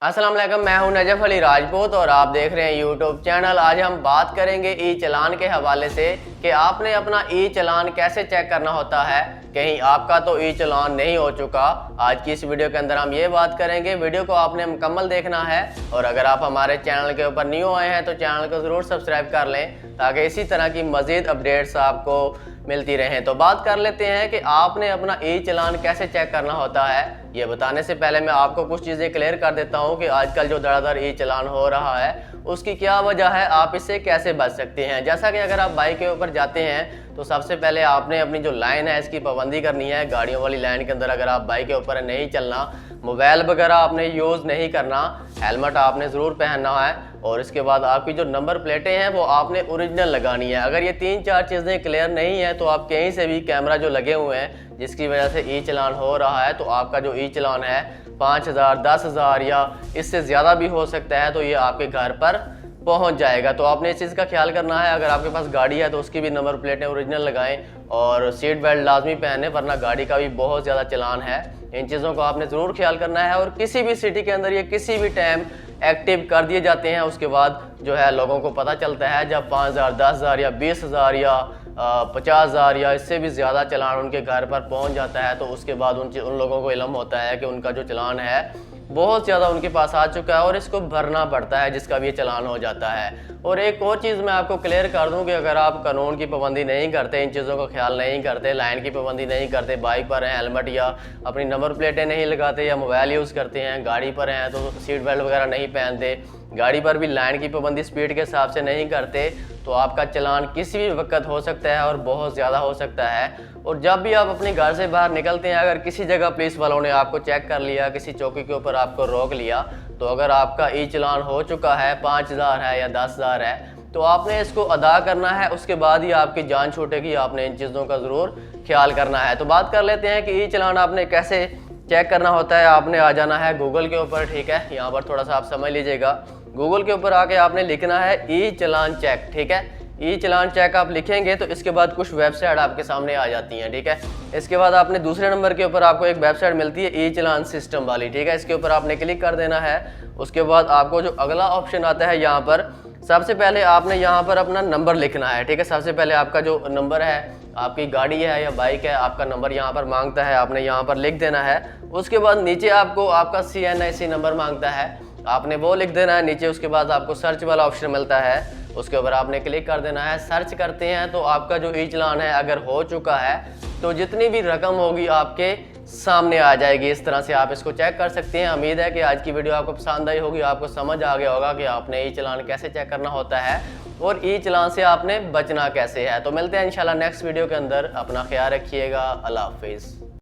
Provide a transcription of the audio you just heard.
अस्सलाम वालेकुम, मैं हूं नजफ अली राजपूत और आप देख रहे हैं यूट्यूब चैनल। आज हम बात करेंगे ई चलान के हवाले से कि आपने अपना ई चलान कैसे चेक करना होता है, कहीं आपका तो ई चलान नहीं हो चुका। आज की इस वीडियो के अंदर हम ये बात करेंगे। वीडियो को आपने मुकम्मल देखना है और अगर आप हमारे चैनल के ऊपर न्यू आए हैं तो चैनल को ज़रूर सब्सक्राइब कर लें ताकि इसी तरह की मज़ीद अपडेट्स आपको मिलती रहें। तो बात कर लेते हैं कि आपने अपना ई चलान कैसे चेक करना होता है। ये बताने से पहले मैं आपको कुछ चीज़ें क्लियर कर देता हूँ कि आजकल जो धड़ाधड़ ई चलान हो रहा है उसकी क्या वजह है, आप इससे कैसे बच सकते हैं। जैसा कि अगर आप बाइक के ऊपर जाते हैं तो सबसे पहले आपने अपनी जो लाइन है इसकी पाबंदी करनी है। गाड़ियों वाली लाइन के अंदर अगर आप बाइक के ऊपर नहीं चलना, मोबाइल वगैरह आपने यूज़ नहीं करना, हेलमेट आपने ज़रूर पहनना है और इसके बाद आपकी जो नंबर प्लेटें हैं वो आपने ओरिजिनल लगानी है। अगर ये 3-4 चीज़ें क्लियर नहीं है तो आप कहीं से भी कैमरा जो लगे हुए हैं जिसकी वजह से ई चलान हो रहा है तो आपका जो ई चलान है 5,000, 10,000 या इससे ज़्यादा भी हो सकता है, तो ये आपके घर पर पहुंच जाएगा। तो आपने इस चीज़ का ख्याल करना है। अगर आपके पास गाड़ी है तो उसकी भी नंबर प्लेटें ओरिजिनल लगाएं और सीट बेल्ट लाजमी पहने, वरना गाड़ी का भी बहुत ज़्यादा चलान है। इन चीज़ों को आपने ज़रूर ख्याल करना है और किसी भी सिटी के अंदर ये किसी भी टाइम एक्टिव कर दिए जाते हैं। उसके बाद जो है लोगों को पता चलता है जब 5,000, 10,000 या 20,000 या 50,000 या इससे भी ज़्यादा चलान उनके घर पर पहुंच जाता है तो उसके बाद उन लोगों को इल्म होता है कि उनका जो चलान है बहुत ज़्यादा उनके पास आ चुका है और इसको भरना पड़ता है, जिसका भी ये चलान हो जाता है। और एक और चीज़ मैं आपको क्लियर कर दूं कि अगर आप कानून की पाबंदी नहीं करते, इन चीज़ों का ख्याल नहीं करते, लाइन की पाबंदी नहीं करते, बाइक पर हैं हेलमेट या अपनी नंबर प्लेटें नहीं लगाते या मोबाइल यूज़ करते हैं, गाड़ी पर हैं तो सीट बेल्ट वगैरह नहीं पहनते, गाड़ी पर भी लाइन की पाबंदी स्पीड के हिसाब से नहीं करते, तो आपका चलान किसी भी वक्त हो सकता है और बहुत ज़्यादा हो सकता है। और जब भी आप अपने घर से बाहर निकलते हैं, अगर किसी जगह पुलिस वालों ने आपको चेक कर लिया, किसी चौकी के ऊपर आपको रोक लिया, तो अगर आपका ई चलान हो चुका है, 5,000 है या 10,000 है, तो आपने इसको अदा करना है। उसके बाद ही आपकी जान छूटेगी। आपने इन चीज़ों का ज़रूर ख्याल करना है। तो बात कर लेते हैं कि ई चलान आपने कैसे चेक करना होता है। आपने आ जाना है गूगल के ऊपर, ठीक है, यहाँ पर थोड़ा सा आप समझ लीजिएगा। गूगल के ऊपर आके आपने लिखना है ई चलान चेक, ठीक है। ई चलान चेक आप लिखेंगे तो इसके बाद कुछ वेबसाइट आपके सामने आ जाती हैं, ठीक है। इसके बाद आपने दूसरे नंबर के ऊपर आपको एक वेबसाइट मिलती है ई चलान सिस्टम वाली, ठीक है। इसके ऊपर आपने क्लिक कर देना है। उसके बाद आपको जो अगला ऑप्शन आता है यहाँ पर, सबसे पहले आपने यहाँ पर अपना नंबर लिखना है, ठीक है। सबसे पहले आपका जो नंबर है, आपकी गाड़ी है या बाइक है, आपका नंबर यहाँ पर मांगता है, आपने यहाँ पर लिख देना है। उसके बाद नीचे आपको आपका CNIC नंबर मांगता है, आपने वो लिख देना है नीचे। उसके बाद आपको सर्च वाला ऑप्शन मिलता है, उसके ऊपर आपने क्लिक कर देना है। सर्च करते हैं तो आपका जो ई चलान है अगर हो चुका है तो जितनी भी रकम होगी आपके सामने आ जाएगी। इस तरह से आप इसको चेक कर सकते हैं। उम्मीद है कि आज की वीडियो आपको पसंद आई होगी, आपको समझ आ गया होगा कि आपने ई चलान कैसे चेक करना होता है और ई चलान से आपने बचना कैसे है। तो मिलते हैं इंशाल्लाह नेक्स्ट वीडियो के अंदर। अपना ख्याल रखिएगा। अल्लाह हाफिज़।